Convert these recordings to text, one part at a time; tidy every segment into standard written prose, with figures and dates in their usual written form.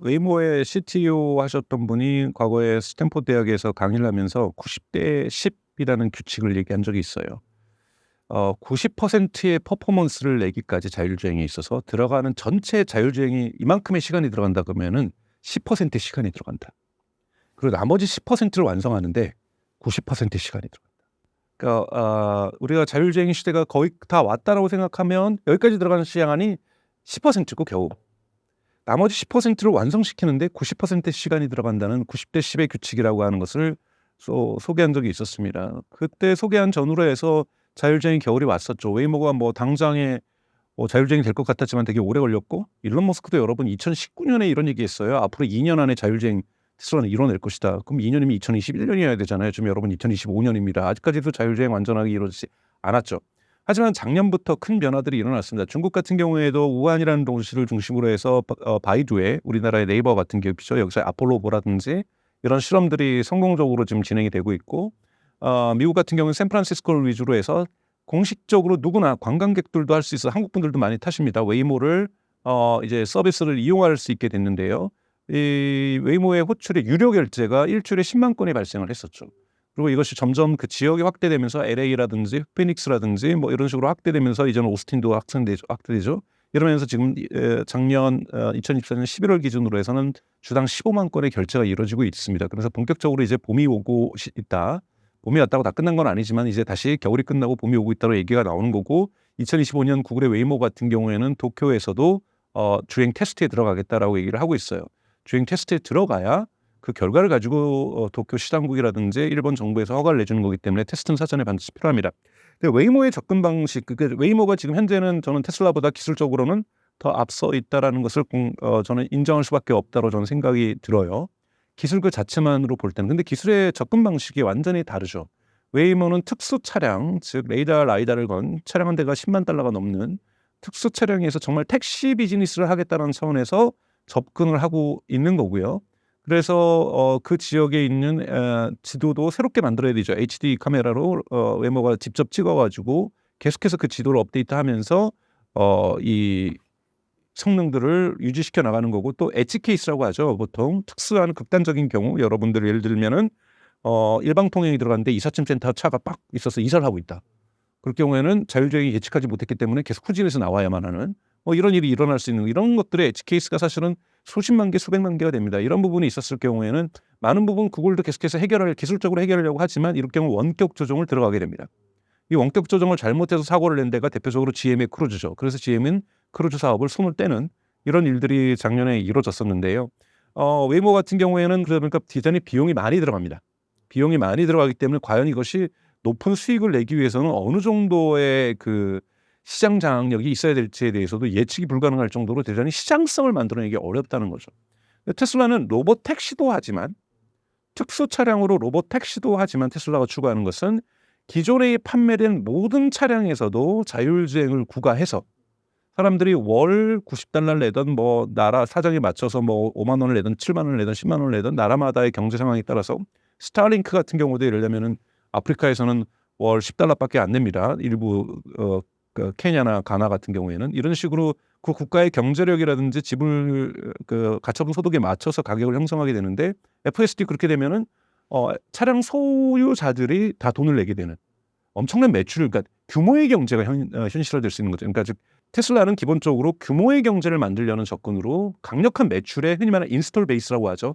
웨이모의 CTO 하셨던 분이 과거에 스탠포드 대학에서 강의를 하면서 90대 10이라는 규칙을 얘기한 적이 있어요. 90%의 퍼포먼스를 내기까지 자율주행에 있어서 들어가는 전체 자율주행이 이만큼의 시간이 들어간다 그러면은 10%의 시간이 들어간다. 그리고 나머지 10%를 완성하는데 90%의 시간이 들어간다. 그러니까 우리가 자율주행 시대가 거의 다 왔다라고 생각하면 여기까지 들어가는 시간이 10%고 겨우. 나머지 10%를 완성시키는데 90%의 시간이 들어간다는 90대 10의 규칙이라고 하는 것을 소개한 적이 있었습니다. 그때 소개한 전후로 해서 자율주행이 겨울이 왔었죠. 웨이모가 뭐 당장에 자율주행이 될 것 같았지만 되게 오래 걸렸고, 일론 머스크도 여러분 2019년에 이런 얘기했어요. 앞으로 2년 안에 자율주행 테슬라는 이뤄낼 것이다. 그럼 2년이면 2021년이어야 되잖아요. 지금 여러분 2025년입니다. 아직까지도 자율주행 완전하게 이루어지지 않았죠. 하지만 작년부터 큰 변화들이 일어났습니다. 중국 같은 경우에도 우한이라는 도시를 중심으로 해서 바이두의 우리나라의 네이버 같은 기업이죠. 여기서 아폴로보라든지 이런 실험들이 성공적으로 지금 진행이 되고 있고, 미국 같은 경우는 샌프란시스코를 위주로 해서 공식적으로 누구나 관광객들도 할 수 있어 한국 분들도 많이 타십니다. 웨이모를 이제 서비스를 이용할 수 있게 됐는데요. 이 웨이모의 호출의 유료 결제가 일주일에 10만 건이 발생을 했었죠. 그리고 이것이 점점 그 지역이 확대되면서 LA라든지 피닉스라든지 뭐 이런 식으로 확대되면서 이제는 오스틴도 확대되죠. 이러면서 지금 작년 2024년 11월 기준으로 해서는 주당 15만 건의 결제가 이루어지고 있습니다. 그래서 본격적으로 이제 봄이 오고 있다. 봄이 왔다고 다 끝난 건 아니지만 이제 다시 겨울이 끝나고 봄이 오고 있다고 얘기가 나오는 거고, 2025년 구글의 웨이모 같은 경우에는 도쿄에서도 주행 테스트에 들어가겠다라고 얘기를 하고 있어요. 주행 테스트에 들어가야 그 결과를 가지고 도쿄 시당국이라든지 일본 정부에서 허가를 내주는 거기 때문에 테스트는 사전에 반드시 필요합니다. 근데 웨이모의 접근 방식, 웨이모가 지금 현재는 저는 테슬라보다 기술적으로는 더 앞서 있다라는 것을 저는 인정할 수밖에 없다고 저는 생각이 들어요. 기술 그 자체만으로 볼 때는. 근데 기술의 접근 방식이 완전히 다르죠. 웨이모는 특수 차량, 즉 레이더, 라이다를 건 차량 한 대가 10만 달러가 넘는 특수 차량에서 정말 택시 비즈니스를 하겠다는 차원에서 접근을 하고 있는 거고요. 그래서 그 지역에 있는 지도도 새롭게 만들어야 되죠. HD 카메라로 웨모가 직접 찍어 가지고 계속해서 그 지도를 업데이트하면서 이 성능들을 유지시켜 나가는 거고, 또 엣지 케이스라고 하죠. 보통 특수한 극단적인 경우, 여러분들 예를 들면은 일방 통행이 들어갔는데 이삿짐 센터 차가 빡 있어서 이사를 하고 있다. 그럴 경우에는 자율주행이 예측하지 못했기 때문에 계속 후진해서 나와야만 하는 이런 일이 일어날 수 있는, 이런 것들의 엣지 케이스가 사실은 수십만 개, 수백만 개가 됩니다. 이런 부분이 있었을 경우에는 많은 부분 구글도 계속해서 기술적으로 해결하려고 하지만 이럴 경우 원격 조정을 들어가게 됩니다. 이 원격 조정을 잘못해서 사고를 낸 데가 대표적으로 GM의 크루즈죠. 그래서 GM은 크루즈 사업을 손을 떼는 이런 일들이 작년에 이루어졌었는데요. 웨이모 같은 경우에는 그러니까 대단히 비용이 많이 들어갑니다. 비용이 많이 들어가기 때문에 과연 이것이 높은 수익을 내기 위해서는 어느 정도의 그 시장 장악력이 있어야 될지에 대해서도 예측이 불가능할 정도로 대단히 시장성을 만들어내기 어렵다는 거죠. 테슬라는 로봇 택시도 하지만, 특수 차량으로 로봇 택시도 하지만, 테슬라가 추구하는 것은 기존에 판매된 모든 차량에서도 자율주행을 구가해서 사람들이 월 90달러를 내던 뭐 나라 사정에 맞춰서 뭐 5만 원을 내든 7만 원을 내든 10만 원을 내든 나라마다의 경제 상황에 따라서, 스타링크 같은 경우도 예를 들면은 아프리카에서는 월 10달러밖에 안 냅니다. 일부 그 케냐나 가나 같은 경우에는 이런 식으로 그 국가의 경제력이라든지 지불 그 가처분 소득에 맞춰서 가격을 형성하게 되는데, FSD 그렇게 되면은 차량 소유자들이 다 돈을 내게 되는 엄청난 매출을, 그러니까 규모의 경제가 현실화될 수 있는 거죠. 그러니까 즉 테슬라는 기본적으로 규모의 경제를 만들려는 접근으로 강력한 매출에 흔히 말하는 인스톨 베이스라고 하죠.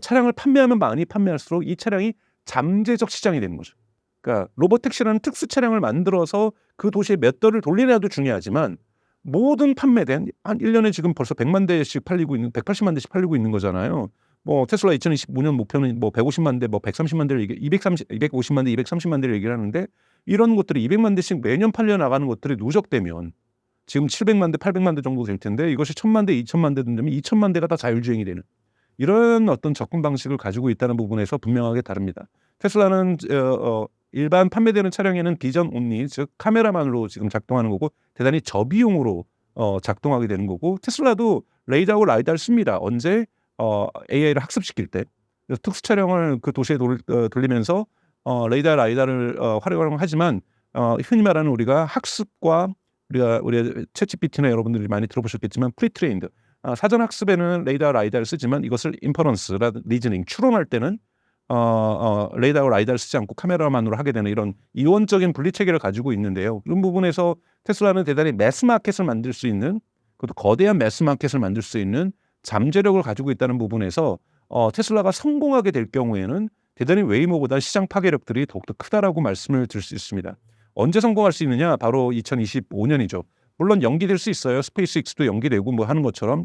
차량을 판매하면 많이 판매할수록 이 차량이 잠재적 시장이 되는 거죠. 그러니까 로봇택시라는 특수 차량을 만들어서 그 도시에 몇 대를 돌리느냐도 중요하지만, 모든 판매된 한 1년에 지금 벌써 100만 대씩 팔리고 있는, 180만 대씩 팔리고 있는 거잖아요. 뭐 테슬라 2025년 목표는 뭐 150만 대, 뭐 130만 대를 250만 대, 230만 대를 얘기를 하는데, 이런 것들이 200만 대씩 매년 팔려 나가는 것들이 누적되면 지금 700만 대, 800만 대 정도 될 텐데, 이것이 1000만 대, 2000만 대 된다면 2000만 대가 다 자율주행이 되는 이런 어떤 접근 방식을 가지고 있다는 부분에서 분명하게 다릅니다. 테슬라는 일반 판매되는 차량에는 비전 온리, 즉 카메라만으로 지금 작동하는 거고 대단히 저비용으로 작동하게 되는 거고, 테슬라도 레이더하고 라이다를 씁니다. 언제 AI를 학습시킬 때. 그래서 특수 차량을 그 도시에 돌리면서 레이더, 라이다를 활용하지만 흔히 말하는 우리가 학습과 우리가 챗GPT나 여러분들이 많이 들어보셨겠지만 프리트레인드, 사전 학습에는 레이더와 라이다를 쓰지만 이것을 인퍼런스, 리즈닝, 추론할 때는 레이더와 라이다를 쓰지 않고 카메라만으로 하게 되는 이런 이원적인 분리 체계를 가지고 있는데요. 이런 부분에서 테슬라는 대단히 매스 마켓을 만들 수 있는, 그것도 거대한 매스 마켓을 만들 수 있는 잠재력을 가지고 있다는 부분에서 테슬라가 성공하게 될 경우에는 대단히 웨이모보다 시장 파괴력들이 더욱더 크다라고 말씀을 드릴 수 있습니다. 언제 성공할 수 있느냐? 바로 2025년이죠. 물론 연기될 수 있어요. 스페이스X도 연기되고 뭐 하는 것처럼.